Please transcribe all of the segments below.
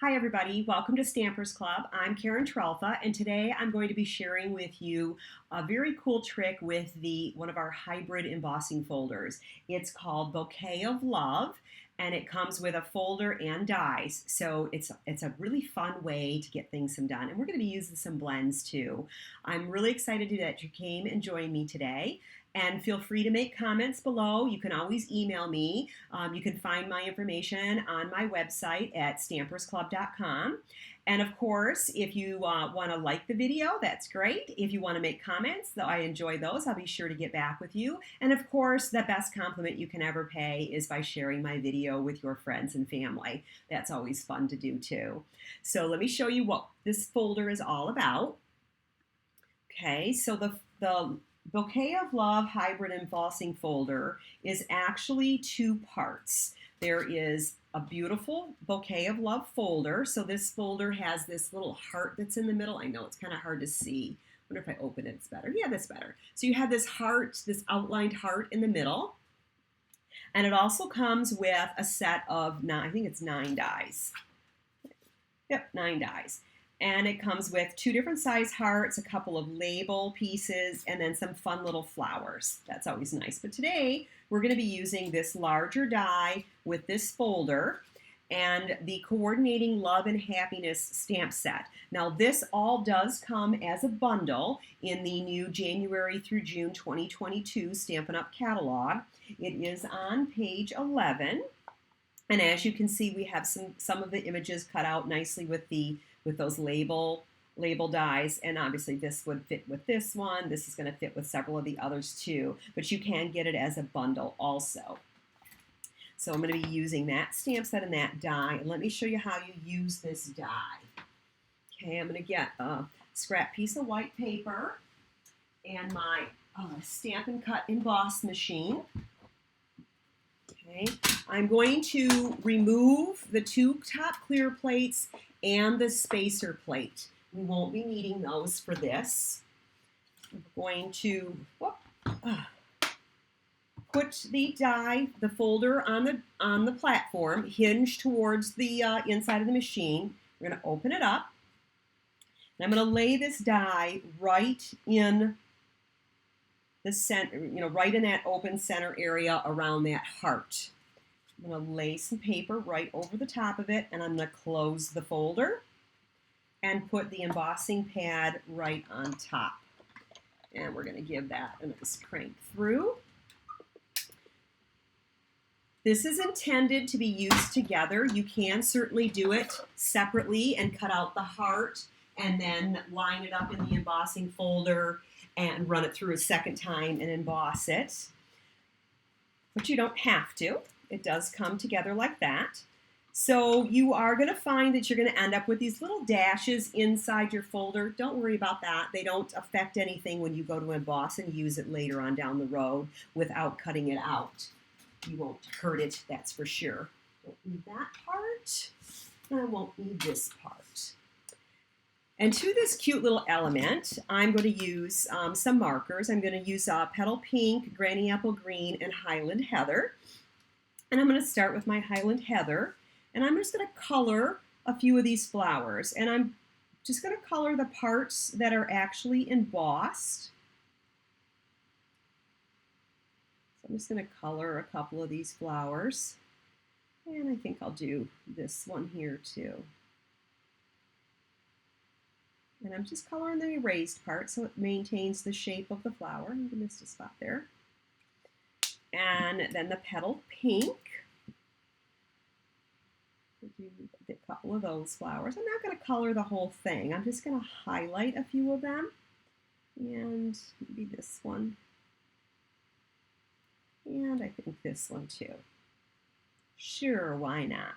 Hi everybody, welcome to Stampers Club. I'm Karen Trelfa, and today I'm going to be sharing with you a very cool trick with one of our hybrid embossing folders. It's called Bouquet of Love, and it comes with a folder and dies. So it's a really fun way to get things done, and we're going to be using some blends too. I'm really excited that you came and joined me today. And feel free to make comments below. You can always email me. You can find my information on my website at stampersclub.com. And of course, if you want to like the video, that's great. If you want to make comments, though I enjoy those, I'll be sure to get back with you. And of course, the best compliment you can ever pay is by sharing my video with your friends and family. That's always fun to do too. So let me show you what this folder is all about. Okay, so the Bouquet of Love Hybrid Embossing Folder is actually two parts. There is a beautiful Bouquet of Love folder. So this folder has this little heart that's in the middle. I know it's kind of hard to see. I wonder if I open it, it's better. Yeah, that's better. So you have this heart, this outlined heart in the middle. And it also comes with a set of I think it's 9 dies. Yep, 9 dies. And it comes with 2 different size hearts, a couple of label pieces, and then some fun little flowers. That's always nice. But today, we're going to be using this larger die with this folder and the Coordinating Love and Happiness stamp set. Now, this all does come as a bundle in the new January through June 2022 Stampin' Up! Catalog. It is on page 11. And as you can see, we have some of the images cut out nicely with those label dies, and obviously this would fit with this one. This is going to fit with several of the others too, but you can get it as a bundle also. So I'm going to be using that stamp set and that die, and let me show you how you use this die. Okay, I'm going to get a scrap piece of white paper and my Stampin' Cut emboss machine. Okay, I'm going to remove the 2 top clear plates and the spacer plate. We won't be needing those for this. I'm going to put the die, the folder on the platform, hinged towards the inside of the machine. We're going to open it up. And I'm going to lay this die right in the center, right in that open center area around that heart. I'm going to lay some paper right over the top of it, and I'm going to close the folder and put the embossing pad right on top. And we're going to give that a nice crank through. This is intended to be used together. You can certainly do it separately and cut out the heart and then line it up in the embossing folder and run it through a second time and emboss it. But you don't have to. It does come together like that. So you are going to find that you're going to end up with these little dashes inside your folder. Don't worry about that. They don't affect anything when you go to emboss and use it later on down the road without cutting it out. You won't hurt it, that's for sure. Don't need that part, and I won't need this part. And to this cute little element, I'm going to use some markers. I'm going to use Petal Pink, Granny Apple Green, and Highland Heather. And I'm going to start with my Highland Heather, and I'm just going to color a few of these flowers. And I'm just going to color the parts that are actually embossed. So I'm just going to color a couple of these flowers. And I think I'll do this one here too. And I'm just coloring the erased part so it maintains the shape of the flower. I missed a spot there. And then the Petal Pink. We'll do a couple of those flowers. I'm not going to color the whole thing. I'm just going to highlight a few of them. And maybe this one. And I think this one too. Sure, why not?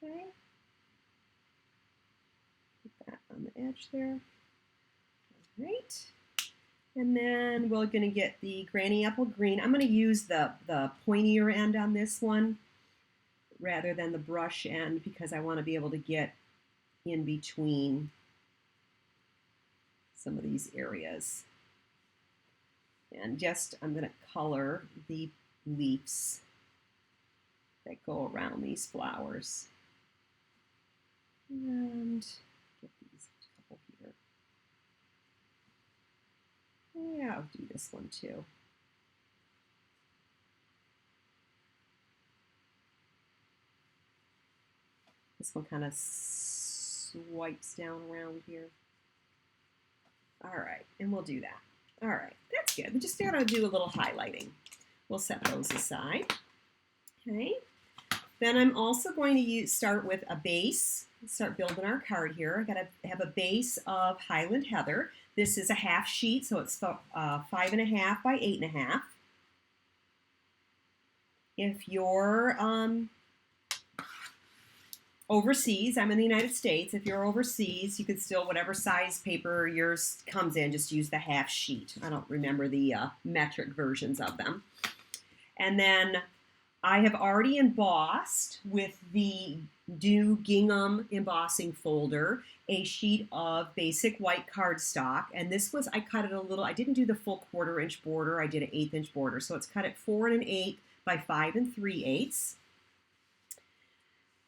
Okay. Put that on the edge there. All right. And then we're going to get the Granny Apple Green. I'm going to use the pointier end on this one rather than the brush end because I want to be able to get in between some of these areas. And I'm going to color the leaves that go around these flowers. And get these couple here. Yeah, I'll do this one too. This one kind of swipes down around here. All right, and we'll do that. All right, that's good. We just got to do a little highlighting. We'll set those aside. Okay. Then I'm also going to start with a base. Start building our card here. I got to have a base of Highland Heather. This is a half sheet, so it's 5.5 by 8.5. If you're overseas, I'm in the United States. If you're overseas, you could still, whatever size paper yours comes in, just use the half sheet. I don't remember the metric versions of them. And then I have already embossed with the new gingham embossing folder a sheet of basic white cardstock. And this was, I cut it a little, I didn't do the full 1/4 inch border, I did an 1/8 inch border. So it's cut at 4 1/8 by 5 3/8.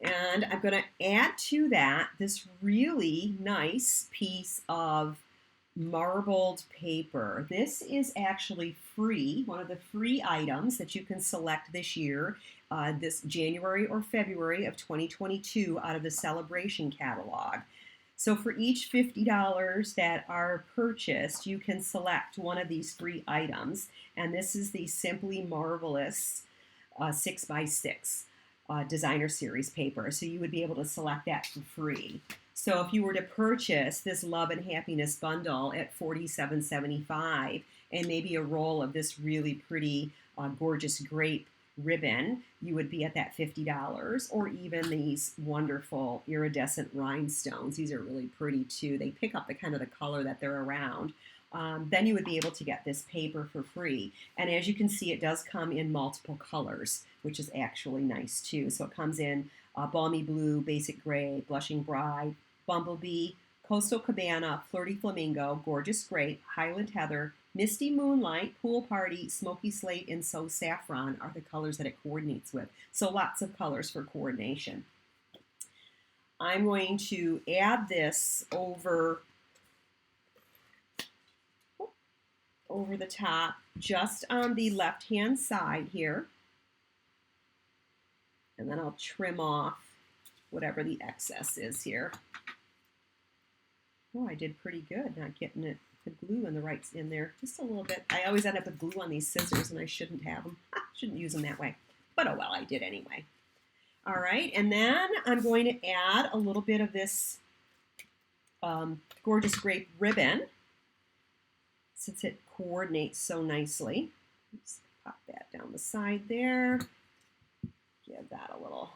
And I'm going to add to that this really nice piece of marbled paper. This is actually free, one of the free items that you can select this year, this January or February of 2022 out of the Celebration catalog. So for each $50 that are purchased, you can select one of these free items. And this is the Simply Marvelous 6x6 designer series paper. So you would be able to select that for free. So if you were to purchase this Love and Happiness bundle at $47.75 and maybe a roll of this really pretty gorgeous grape ribbon, you would be at that $50, or even these wonderful iridescent rhinestones. These are really pretty too. They pick up the kind of the color that they're around. Then you would be able to get this paper for free. And as you can see, it does come in multiple colors, which is actually nice too. So it comes in Balmy Blue, Basic Gray, Blushing Bride, Bumblebee, Coastal Cabana, Flirty Flamingo, Gorgeous Grape, Highland Heather, Misty Moonlight, Pool Party, Smoky Slate, and So Saffron are the colors that it coordinates with. So lots of colors for coordination. I'm going to add this over the top, just on the left-hand side here. And then I'll trim off whatever the excess is here. Oh, I did pretty good not getting it, the glue in there just a little bit. I always end up with glue on these scissors, and I shouldn't have them. Shouldn't use them that way. But oh well, I did anyway. All right, and then I'm going to add a little bit of this Gorgeous Grape ribbon, since it coordinates so nicely. Just pop that down the side there. Give that a little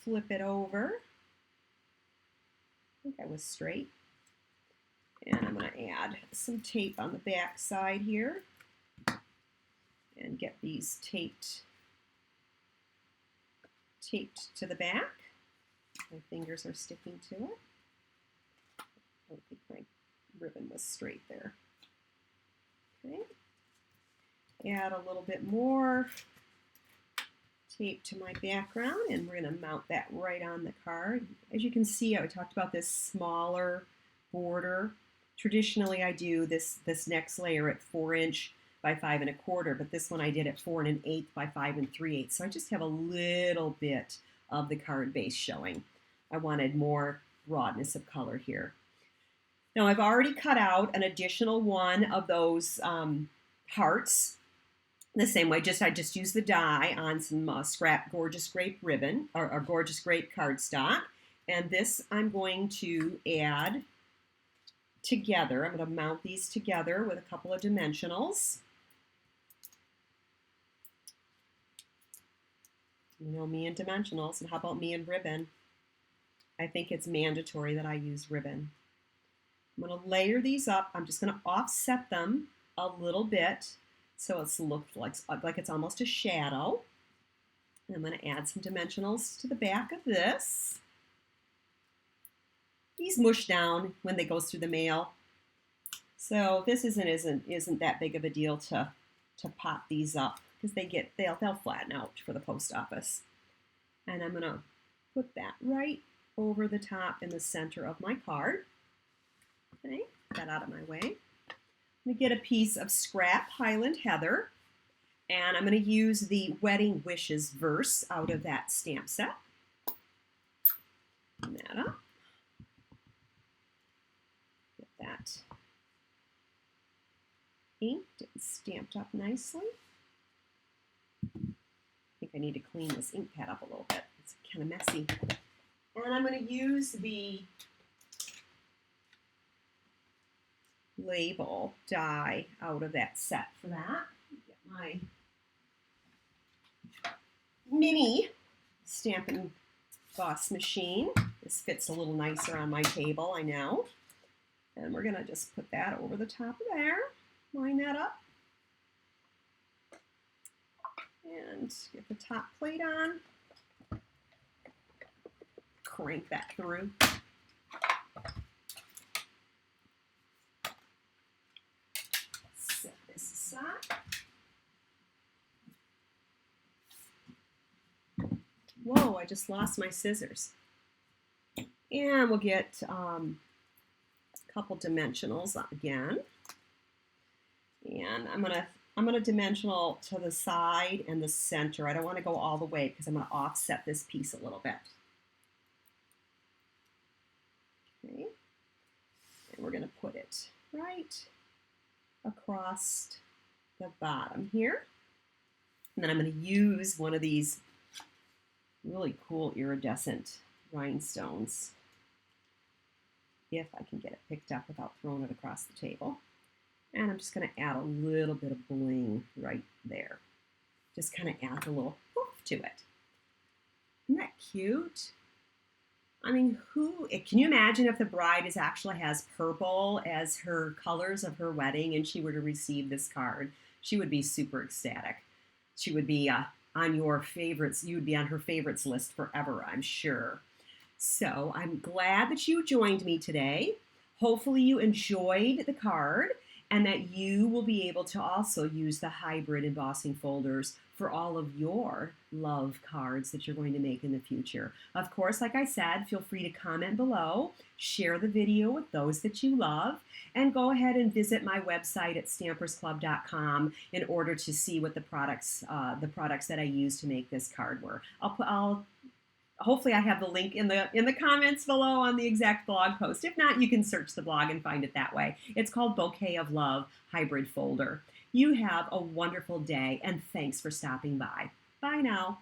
flip it over. I think I was straight. And I'm going to add some tape on the back side here and get these taped to the back. My fingers are sticking to it. I don't think my ribbon was straight there. Okay. Add a little bit more tape to my background, and we're going to mount that right on the card. As you can see, I talked about this smaller border. Traditionally, I do this next layer at 4 inch by 5 1/4, but this one I did at 4 1/8 by 5 3/8. So I just have a little bit of the card base showing. I wanted more broadness of color here. Now I've already cut out an additional one of those hearts the same way. I just used the die on some scrap Gorgeous Grape ribbon or Gorgeous Grape cardstock, and this I'm going to add together. I'm going to mount these together with a couple of dimensionals. You know me and dimensionals, and how about me and ribbon? I think it's mandatory that I use ribbon. I'm going to layer these up. I'm just going to offset them a little bit so it's looked like it's almost a shadow. And I'm going to add some dimensionals to the back of this. These mush down when they go through the mail, so this isn't that big of a deal to pop these up, because they'll flatten out for the post office. And I'm going to put that right over the top in the center of my card. Okay, get that out of my way. I'm going to get a piece of scrap Highland Heather, and I'm going to use the Wedding Wishes verse out of that stamp set. Open that up. Get that inked and stamped up nicely. I think I need to clean this ink pad up a little bit. It's kind of messy. And I'm going to use the label die out of that set for that. Get my mini Stampin' Boss machine. This fits a little nicer on my table, I know. And we're going to just put that over the top of there. Line that up. And get the top plate on. Crank that through. Set this aside. Whoa, I just lost my scissors. And we'll get a couple dimensionals again. And I'm gonna dimensional to the side and the center. I don't want to go all the way because I'm going to offset this piece a little bit. Okay, and we're going to put it right across the bottom here. And then I'm going to use one of these really cool iridescent rhinestones, if I can get it picked up without throwing it across the table. And I'm just going to add a little bit of bling right there. Just kind of add a little poof to it. Isn't that cute? I mean, can you imagine if the bride actually has purple as her colors of her wedding and she were to receive this card? She would be super ecstatic. She would be on your favorites. You would be on her favorites list forever, I'm sure. So I'm glad that you joined me today. Hopefully you enjoyed the card and that you will be able to also use the hybrid embossing folders for all of your love cards that you're going to make in the future. Of course, like I said, feel free to comment below, share the video with those that you love, and go ahead and visit my website at stampersclub.com in order to see what the products that I use to make this card were. Hopefully I have the link in the comments below on the exact blog post. If not, you can search the blog and find it that way. It's called Bouquet of Love Hybrid Folder. You have a wonderful day, and thanks for stopping by. Bye now.